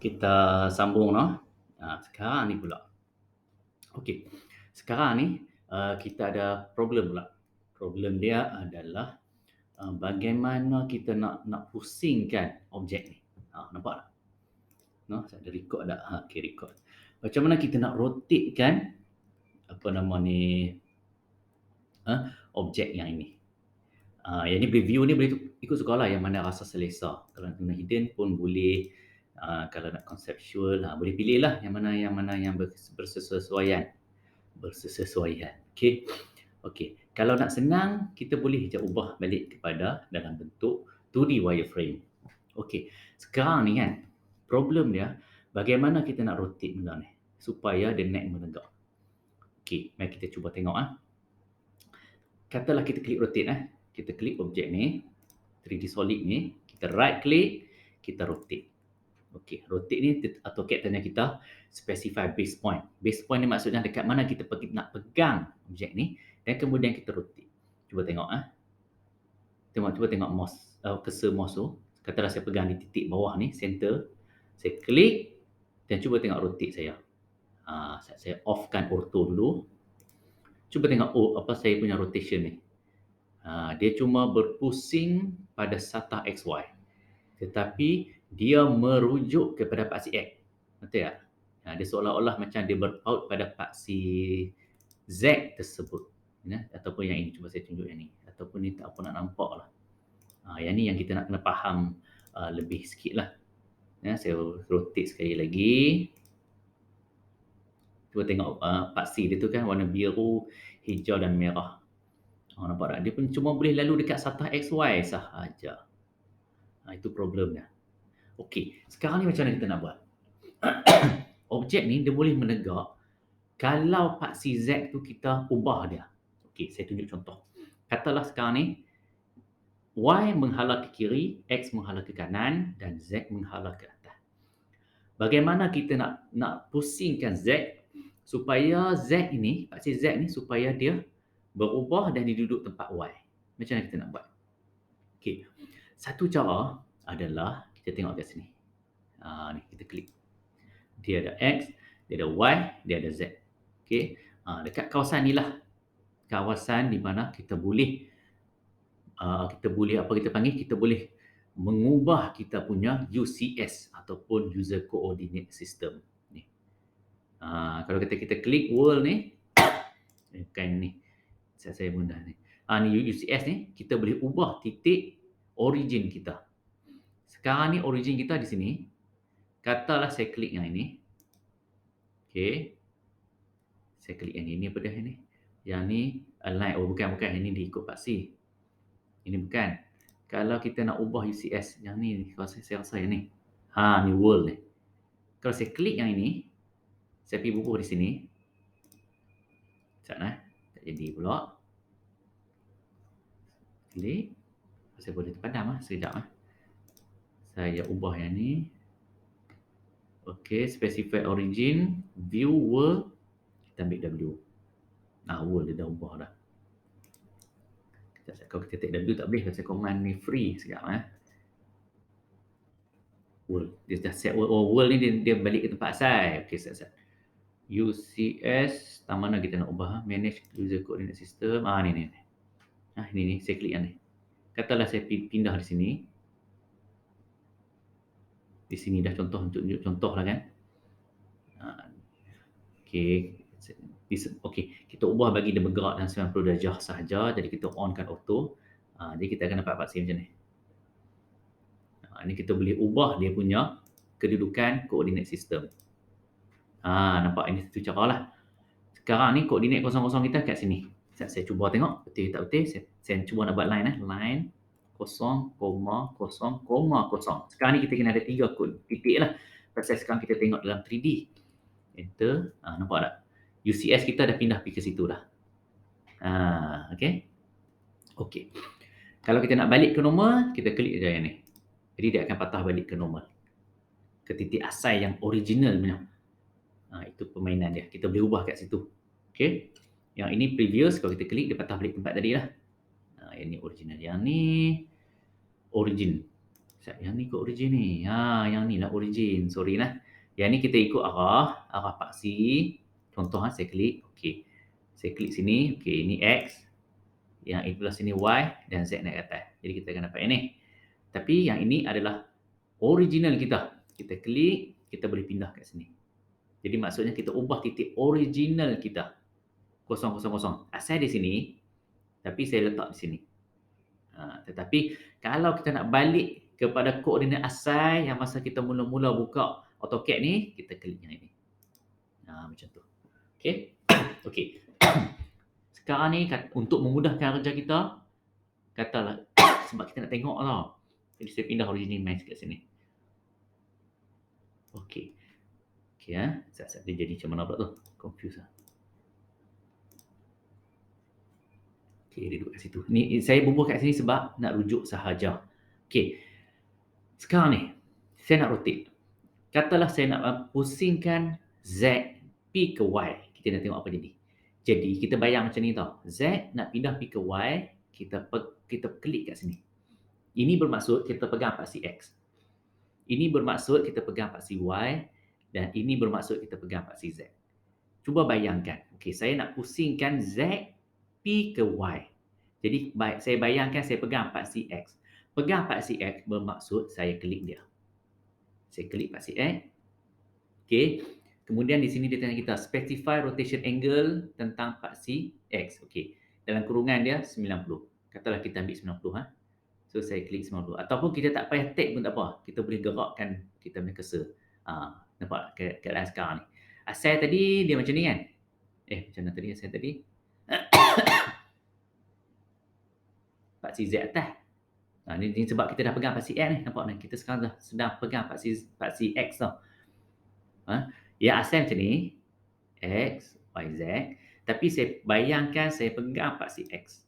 Kita sambung noh. Sekarang ni pula. Okey. Sekarang ni kita ada problem pula. Problem dia adalah bagaimana kita nak pusingkan objek ni. Nampak tak? Noh, saya ada record dah. Okey, record. Macam mana kita nak rotatekan apa nama ni objek yang ini. Yang ni preview ni boleh ikut suka lah yang mana rasa selesa. Kalau nak guna hidden pun boleh. Kalau nak conceptual, boleh pilih lah yang mana yang bersesuaian. Okey. Okey. Kalau nak senang, kita boleh je ubah balik kepada dalam bentuk 2D wireframe. Okey. Sekarang ni kan, problem dia, bagaimana kita nak rotate benda ni supaya dia naik menegak. Okey, mari kita cuba tengok Katalah kita klik rotate Kita klik objek ni, 3D solid ni, kita right click, kita rotate. Okey, rotate ni AutoCAD tanya kita specify base point. Base point ni maksudnya dekat mana kita nak pegang objek ni dan kemudian kita rotate. Cuba tengok Cuba tengok mouse, cursor mouse tu. Katalah saya pegang di titik bawah ni, center. Saya klik dan cuba tengok rotate saya. Saya offkan auto dulu. Cuba tengok saya punya rotation ni. Dia cuma berpusing pada satah XY. Tetapi dia merujuk kepada paksi X. Betul tak? Dia seolah-olah macam dia berpaut pada paksi Z tersebut. Ataupun yang ini, cuba saya tunjuk yang ni. Ataupun ni tak apa nak nampak lah. Yang ni yang kita nak kena faham lebih sikit lah. Saya rotate sekali lagi. Cuba tengok paksi dia tu kan warna biru, hijau dan merah. Nampak tak? Dia pun cuma boleh lalu dekat satah XY sahaja. Itu problemnya. Okey, sekarang ni macam mana kita nak buat? Objek ni dia boleh menegak kalau paksi Z tu kita ubah dia. Okey, saya tunjuk contoh. Katalah sekarang ni Y menghala ke kiri, X menghala ke kanan dan Z menghala ke atas. Bagaimana kita nak pusingkan Z supaya Z ini, paksi Z ni supaya dia berubah dan dia duduk tempat Y. Macam mana kita nak buat? Okey. Satu cara adalah kita tengok kat sini. Ni kita klik. Dia ada X, dia ada Y, dia ada Z. Okey. Dekat kawasan ni lah. Kawasan di mana kita boleh kita boleh mengubah kita punya UCS ataupun user coordinate system ni. Kalau kita klik world ni kan ni. Saya mudah ni. Ni UCS ni kita boleh ubah titik origin kita. Sekarang ni origin kita di sini. Katalah saya klik yang ini. Okey. Saya klik yang ini apa dah ini? Yang ni align. Bukan ini diikut paksi. Ini bukan. Kalau kita nak ubah UCS yang ni, kalau saya rasa yang ni. Ni world ni. Kalau saya klik yang ini, saya pergi bubuh di sini. Sekejap tak jadi pula. Klik. Saya boleh terpadam sekejap Saya ubah yang ni. Okey, specify origin, view world. Kita ambil W. World dia dah ubah dah. Kalau kita take W tak boleh, saya command ni free sekejap World. Dia dah set world ni dia balik ke tempat asal. Okey, sekejap. UCS, mana kita nak ubah? Manage user coordinate system. Ni. Ni saya klik yang ni. Katalah saya pindah di sini. Di sini dah tunjuk contoh lah kan. Okey. Okey, kita ubah bagi dia bergerak dalam 90 darjah sahaja. Jadi kita onkan auto. Jadi kita akan dapat paksi macam ni. Ini kita boleh ubah dia punya kedudukan coordinate system. Nampak ini satu cara lah. Sekarang ni koordinat 00 kita kat sini. Saya cuba tengok betul tak betul. Saya cuba nak buat line line 0, 0. Sekarang ni kita kena ada 3 kod titik lah. Pasal sekarang kita tengok dalam 3D. Enter. Nampak tak? UCS kita dah pindah pergi ke situ dah. Okey. Kalau kita nak balik ke normal, kita klik je yang ni. Jadi dia akan patah balik ke normal. Ke titik asal yang original punya. Itu permainan dia. Kita boleh ubah kat situ. Okey. Yang ini previous, kalau kita klik dia patah balik tempat tadi lah. Yang ni original. Yang ni origin. Yang ni ikut origin ni. Yang ni lah origin. Sorry lah. Yang ni kita ikut arah paksi. Contoh saya klik. Okey. Saya klik sini. Okey, ini X. Yang ini belah sini Y dan Z naik ke atas. Jadi kita akan dapat yang ni. Tapi yang ini adalah original kita. Kita klik, kita boleh pindah kat sini. Jadi maksudnya kita ubah titik original kita. 000. Asal di sini, tapi saya letak di sini. Tetapi kalau kita nak balik kepada koordinat asal yang masa kita mula-mula buka AutoCAD ni, kita klik yang ini. Macam tu. Okey. Okey. Sekarang ni untuk memudahkan kerja kita, katalah sebab kita nak tengok tau. Jadi saya pindah original mesh kat sini. Okey. Okey Sat dia jadi macam mana pula tu? Confuse lah. Okey, dia duduk kat situ. Ni saya bubuh kat sini sebab nak rujuk sahaja. Okey. Sekarang ni, saya nak rotate. Katalah saya nak pusingkan Z pi ke Y. Kita nak tengok apa jadi. Jadi, kita bayang macam ni tau. Z nak pindah pi ke Y, kita klik kat sini. Ini bermaksud kita pegang paksi X. Ini bermaksud kita pegang paksi Y. Dan ini bermaksud kita pegang paksi Z. Cuba bayangkan. Okey, saya nak pusingkan Z pi ke Y. Jadi, saya bayangkan saya pegang paksi X. Pegang paksi X bermaksud saya klik dia. Saya klik paksi X. Okey. Kemudian di sini dia tanya kita specify rotation angle tentang paksi X. Okey. Dalam kurungan dia 90. Katalah kita ambil 90 So saya klik 90. Ataupun kita tak payah tag pun tak apa. Kita boleh gerakkan kita punya cursor. Nampak keadaan sekarang ni. Asal tadi dia macam ni kan? Macam mana tadi asal tadi? Paksi Z atas. Ni sebab kita dah pegang paksi X ni. Nampak ni? Kita sekarang dah sedang pegang paksi X tau. Ya asal macam ni. X, Y, Z. Tapi saya bayangkan saya pegang paksi X.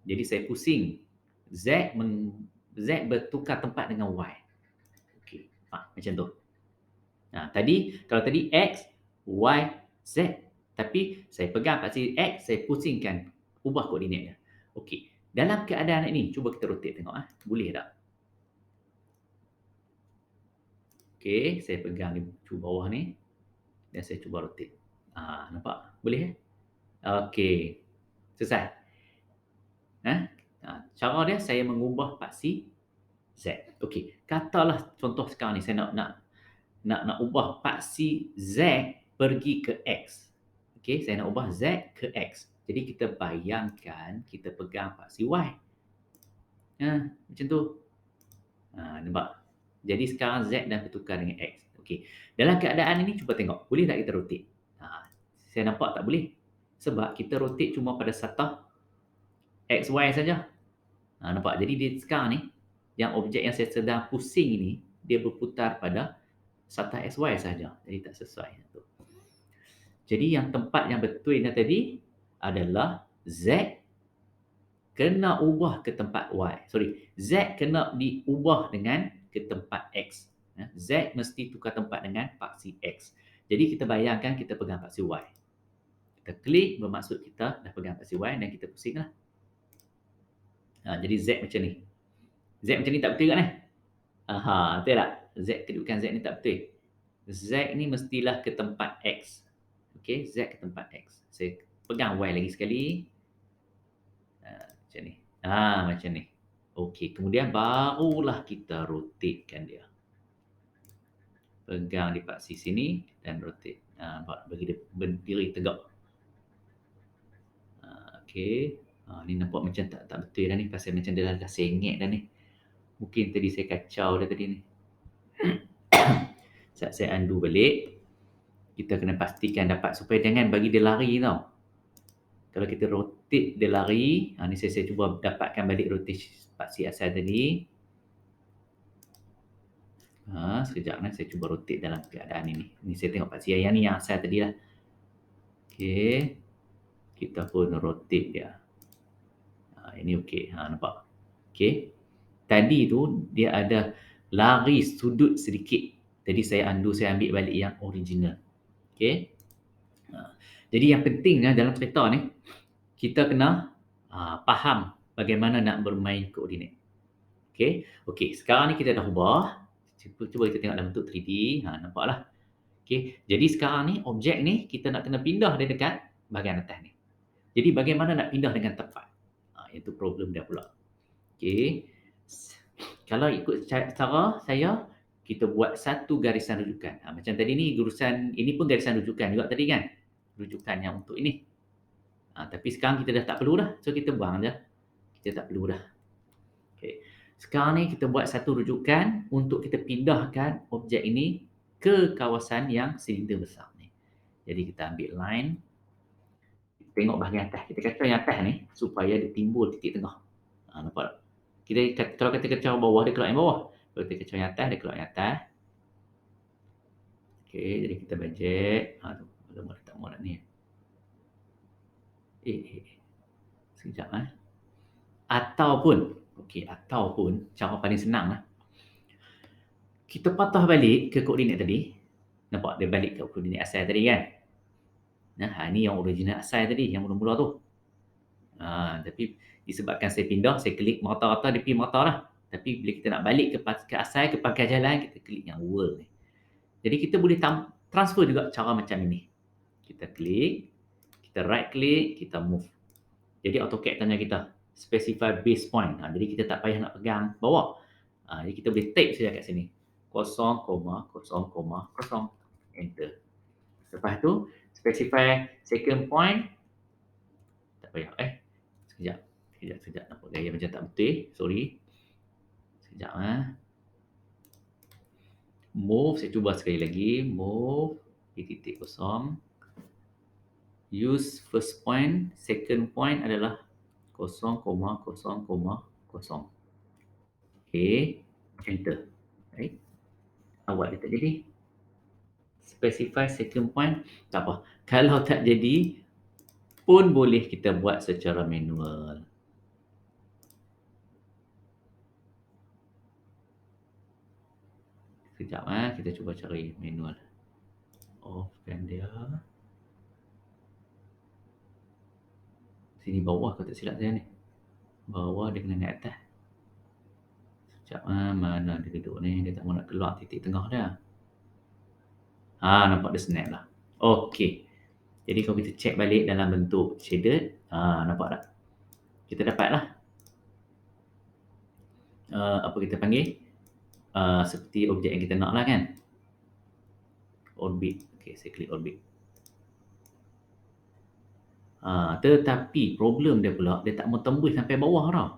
Jadi saya pusing. Z bertukar tempat dengan Y. Okey. Macam tu. Kalau tadi X, Y, Z. Tapi saya pegang paksi X, saya pusingkan. Ubah koordinat dia. Okey. Dalam keadaan ini, cuba kita rotate tengok. Boleh tak? Okey, saya pegang di bawah ni. Dan saya cuba rotate. Nampak? Boleh? Okey. Selesai. Cara dia, saya mengubah paksi Z. Okey. Katalah contoh sekarang ni, saya nak ubah paksi Z pergi ke X. Okey, saya nak ubah Z ke X. Jadi kita bayangkan kita pegang paksi Y. Macam tu. Nampak? Jadi sekarang Z dah bertukar dengan X. Okey. Dalam keadaan ini cuba tengok. Boleh tak kita rotate? Saya nampak tak boleh. Sebab kita rotate cuma pada satah XY saja. Nampak? Jadi dia sekarang ni, yang objek yang saya sedang pusing ini, dia berputar pada satah XY saja. Jadi tak sesuai. Jadi yang tempat yang betul yang tadi adalah Z kena ubah ke tempat Y. Z kena diubah dengan ke tempat X. Z mesti tukar tempat dengan paksi X. Jadi kita bayangkan kita pegang paksi Y. Kita klik bermaksud kita dah pegang paksi Y dan kita pusinglah. Jadi Z macam ni. Z macam ni tak betul kan? Betul tak? Z kedudukan Z ni tak betul. Z ni mestilah ke tempat X. Okey, Z ke tempat X. Saya pegang Y lagi sekali. Macam ni. Macam ni. Okey, kemudian barulah kita rotatekan dia. Pegang di paksi sini dan rotate. Bagi dia berdiri tegak. Okey. Ni nampak macam tak betul dah ni. Pasal macam dia dah sengit dah ni. Mungkin tadi saya kacau dah tadi ni. Saat saya undo balik, kita kena pastikan dapat supaya jangan bagi dia lari tau. Kalau kita rotate dia lari, ni saya cuba dapatkan balik rotation paksi asal tadi. Sekejap saya cuba rotate dalam keadaan ini. Ni saya tengok paksi yang ni yang asal tadi lah. Okey. Kita pun rotate dia. Ini okey. Nampak? Okey. Tadi tu dia ada lari sudut sedikit. Jadi saya undo, saya ambil balik yang original. Okey. Jadi yang penting dalam cerita ni, kita kena faham bagaimana nak bermain koordinat. Okey. Okey, sekarang ni kita dah ubah. Cuba kita tengok dalam bentuk 3D. Nampaklah. Okey, jadi sekarang ni objek ni kita nak kena pindah dia dekat bahagian atas ni. Jadi bagaimana nak pindah dengan tepat? Itu problem dia pula. Okey. Kalau ikut cara saya, kita buat satu garisan rujukan. Macam tadi ni ini pun garisan rujukan juga tadi kan? Rujukan yang untuk ini. Tapi sekarang kita dah tak perlu dah. So kita buang je. Kita tak perlu dah. Okey. Sekarang ni kita buat satu rujukan untuk kita pindahkan objek ini ke kawasan yang silinder besar ni. Jadi kita ambil line, tengok bahagian atas. Kita kacau yang atas ni supaya dia timbul titik tengah. Nampak tak? Kalau kita kacau bawah, dia keluar yang bawah. Kalau kita kacau yang atas, dia keluar yang atas. Okey, jadi kita bajet. Alamak, tak mau nak ni. Sekejap Ataupun cara paling senang lah. Kita patah balik ke koordinat tadi. Nampak dia balik ke koordinat asal tadi kan? Ni yang original asal tadi, yang mula-mula tu. Tapi disebabkan saya pindah, saya klik merata-rata, dia pergi merata lah. Tapi bila kita nak balik ke asal, ke pangkal jalan, kita klik yang world ni. Jadi kita boleh transfer juga cara macam ini. Kita klik, kita right click, kita move. Jadi AutoCAD tanya kita, specify base point. Jadi kita tak payah nak pegang bawah. Jadi kita boleh type saja kat sini. 0,0,0. Enter. Lepas tu, specify second point. Tak payah. Sekejap. Nampak gaya macam tak betul. Sorry. Sekejap. Move. Saya cuba sekali lagi. Move. Di titik kosong. Use first point. Second point adalah 0,0,0. Okay. Enter. Right. Awak dia tak jadi. Specify second point. Tak apa. Kalau tak jadi, pun boleh kita buat secara manual. Sekejap kita cuba cari manual. Offkan dia. Sini bawah kalau tak silap saya ni. Bawah dia kena naik atas. Sekejap mana dia duduk ni. Dia tak mau nak keluar titik tengah dia. Nampak dia snap lah. Okey. Jadi kalau kita check balik dalam bentuk shaded. Nampak tak? Kita dapat lah. Apa kita panggil? Seperti objek yang kita nak lah kan. Orbit. Okey, saya klik orbit. Tetapi problem dia pula, dia tak mau tembus sampai bawah tau.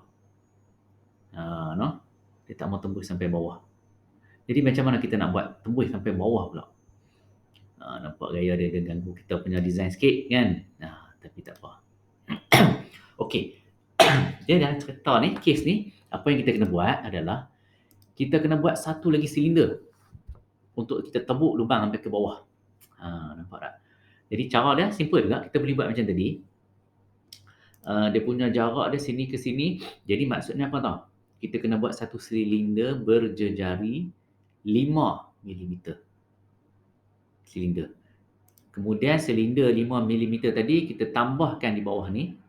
Dia tak mau tembus sampai bawah. Jadi macam mana kita nak buat tembus sampai bawah pula? Nampak gaya dia ganggu kita punya design sikit kan? Tapi tak apa. Okey. Dia dalam cerita ni, case ni, apa yang kita kena buat adalah kita kena buat satu lagi silinder untuk kita tebuk lubang sampai ke bawah. Nampak tak? Jadi cara dia simple juga. Kita boleh buat macam tadi. Dia punya jarak dia sini ke sini. Jadi maksudnya apa tau? Kita kena buat satu silinder berjejari 5 mm. Silinder. Kemudian silinder 5 mm tadi kita tambahkan di bawah ni.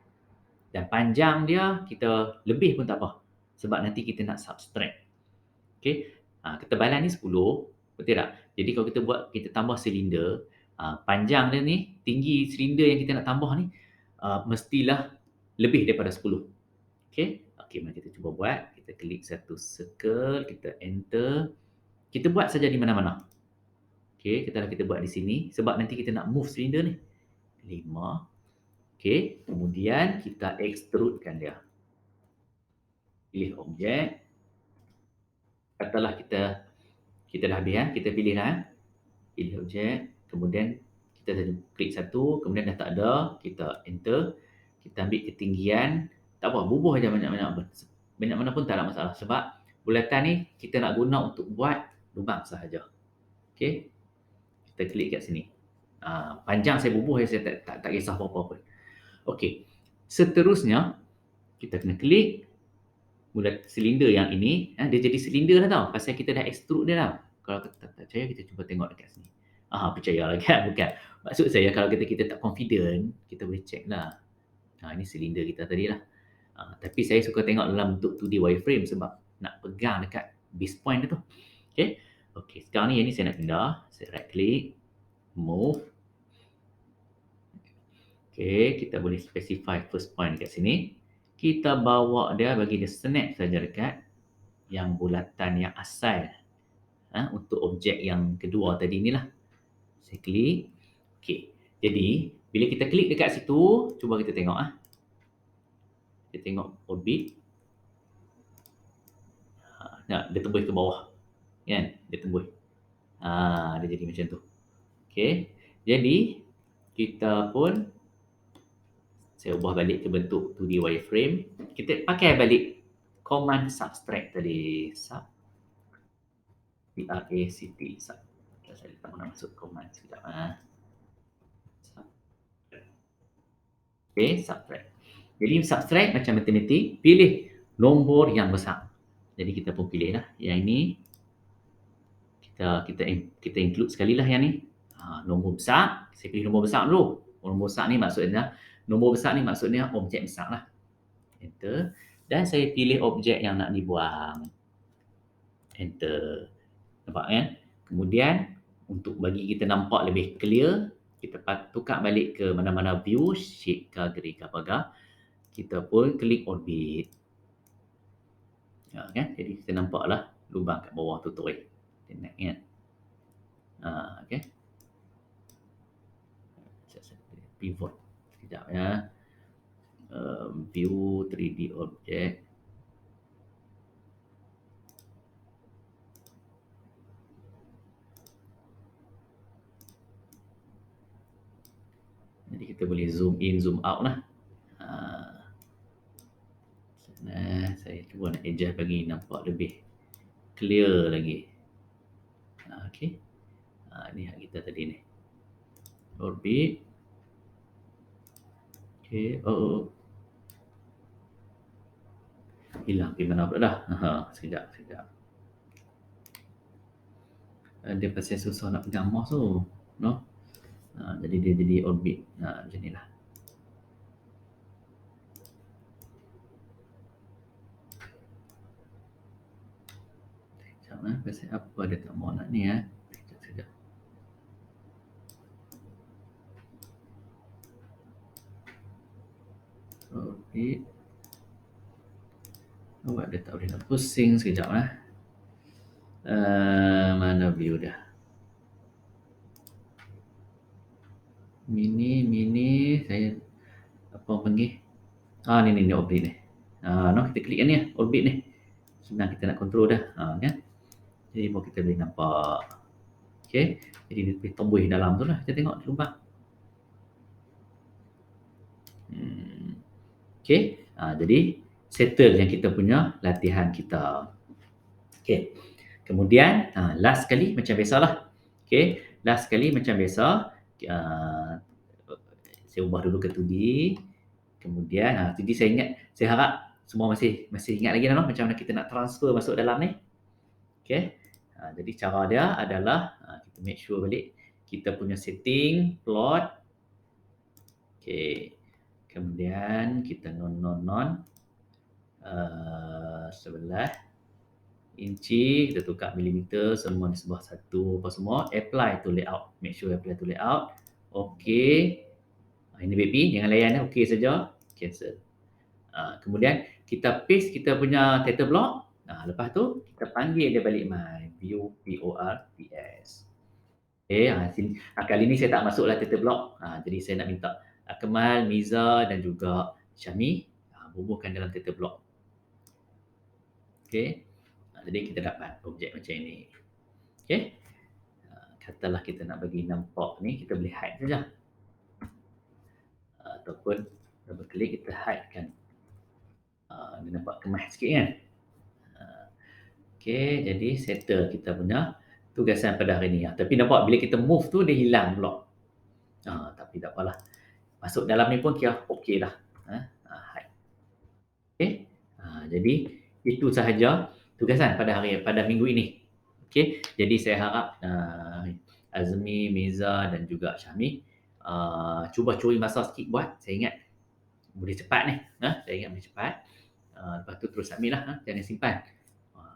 Dan panjang dia kita lebih pun tak apa. Sebab nanti kita nak subtract. Okey. Ketebalan ni 10. Betul tak? Jadi kalau kita tambah silinder, panjang dia ni, tinggi silinder yang kita nak tambah ni, mestilah lebih daripada 10. Okey. Mari kita cuba buat. Kita klik satu circle, kita enter. Kita buat saja di mana-mana. Okey, kita buat di sini sebab nanti kita nak move silinder ni. 5. Okey, kemudian kita extrudekan dia. Pilih objek. Katalah kita dah habis kita pilih dah. Pilih objek, kemudian kita klik satu, kemudian dah tak ada, kita enter. Kita ambil ketinggian, tak apa, bubuh aja banyak-banyak. Banyak mana pun tak ada masalah sebab bulatan ni kita nak guna untuk buat lubang sahaja. Okey. Kita klik kat sini. Panjang saya bubuh, saya tak kisah apa-apa pun. Okey. Seterusnya kita kena klik bulat silinder yang ini, dia jadi silinder dah tau. Pasal kita dah extrude dia tau. Kalau tak percaya, kita cuba tengok dekat sini. Percayalah kan? Bukan. Maksud saya kalau kita tak confident, kita boleh check lah. Ini silinder kita tadi lah. Tapi saya suka tengok dalam bentuk 2D wireframe sebab nak pegang dekat base point dia tu. Okey. Okey, sekarang ni yang ni saya nak pindah. Saya right click, move. Okey, kita boleh specify first point dekat sini. Kita bawa dia, bagi dia snap saja dekat yang bulatan yang asal untuk objek yang kedua tadi ni lah. Saya klik. Okey. Jadi, bila kita klik dekat situ, cuba kita tengok Kita tengok orbit. Dia tembus ke bawah. Kan? Dia tembus. Dia jadi macam tu. Okey. Jadi, kita pun saya ubah balik ke bentuk 2D wireframe. Kita pakai balik command subtract tadi. P-R-A-C-T. Saya tak pernah masuk command sekejap. Okay, subtract. Jadi subtract macam matematik, pilih nombor yang besar. Jadi kita pun pilih lah yang ini. Kita include sekali lah yang ni. Nombor besar, saya pilih nombor besar dulu. Nombor besar ni maksudnya objek besar lah. Enter. Dan saya pilih objek yang nak dibuang. Enter. Nampak kan? Kemudian untuk bagi kita nampak lebih clear, kita tukar balik ke mana-mana view, shape ke, grid ke, apa. Kita pun klik orbit. Kan? Jadi kita nampaklah lubang kat bawah tu terus. Kita naik kan? Okay. Pivot. Sekejap ya. View 3D object. Jadi kita boleh zoom in, zoom out lah. Saya cuba nak adjust bagi nampak lebih clear lagi. Okay. Ni hak kita tadi ni. Orbit. Okay. Hilang pergi mana pula dah. Sekejap. Dia pasal susah nak pegang mouse tu. No? Jadi dia jadi orbit. Macam ni lah. Sekejap. Pasal apa dia tak mau nak ni Sekejap. Orbit. Awak dia tak boleh nak pusing sekejap mana view dah. Mini saya apa panggil? Ni orbit ni. Kita klik ni orbit ni. Senang kita nak control dah. Kan? Jadi baru kita boleh nampak. Okey. Jadi dia boleh tumbuh dalam tu lah. Kita tengok lubang. Okey. Jadi settle yang kita punya latihan kita. Okey. Kemudian last sekali macam biasalah. Okey. Last sekali macam biasa. Saya ubah dulu ke 2D. Kemudian 2D saya harap semua masih ingat lagi macam mana kita nak transfer masuk dalam ni. Okey. Jadi cara dia adalah kita make sure balik kita punya setting plot. Okey. Kemudian kita non 11 inci, kita tukar milimeter, semua di sebelah satu apa semua. Apply to layout. Make sure apply to layout. Okey. Ini baby, jangan layan okey saja. Cancel. Kemudian kita paste kita punya title block. Lepas tu kita panggil dia balik my view PORTS. Sini. Kali ni saya tak masuklah title block. Jadi saya nak minta Akmal, Miza dan juga Syami bubuhkan dalam title block. Okey. Jadi kita dapat objek macam ini. Okey. Katalah kita nak bagi nampak ni, kita boleh hide saja. Ataupun double klik kita hide kan. Dia nampak kemas sikit kan. Okey, jadi settle kita punya tugasan pada hari ni. Tapi nampak bila kita move tu dia hilang pula. Tapi tak apalah. Masuk dalam ni pun kira okey dah. Hide. Okey. Jadi itu sahaja tugasan pada minggu ini. Okey. Jadi saya harap Azmi, Miza dan juga Syami cuba curi masa sikit buat. Saya ingat boleh cepat ni. Saya ingat boleh cepat. Lepas tu terus submit lah. Jangan simpan.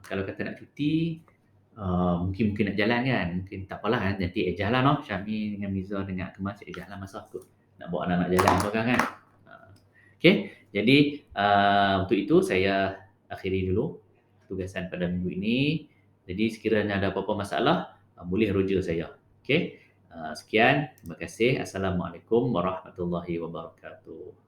Kalau kata nak cuti, mungkin nak jalan kan, mungkin tak apalah kan, nanti ejah lah noh, Syami dengan Miza dengan Kemas ejah lah masa aku nak bawa anak-anak jalan seorang kan. Okey, jadi untuk itu saya akhiri dulu tugasan pada minggu ini. Jadi sekiranya ada apa-apa masalah, boleh rujuk saya. Okey, sekian, terima kasih. Assalamualaikum warahmatullahi wabarakatuh.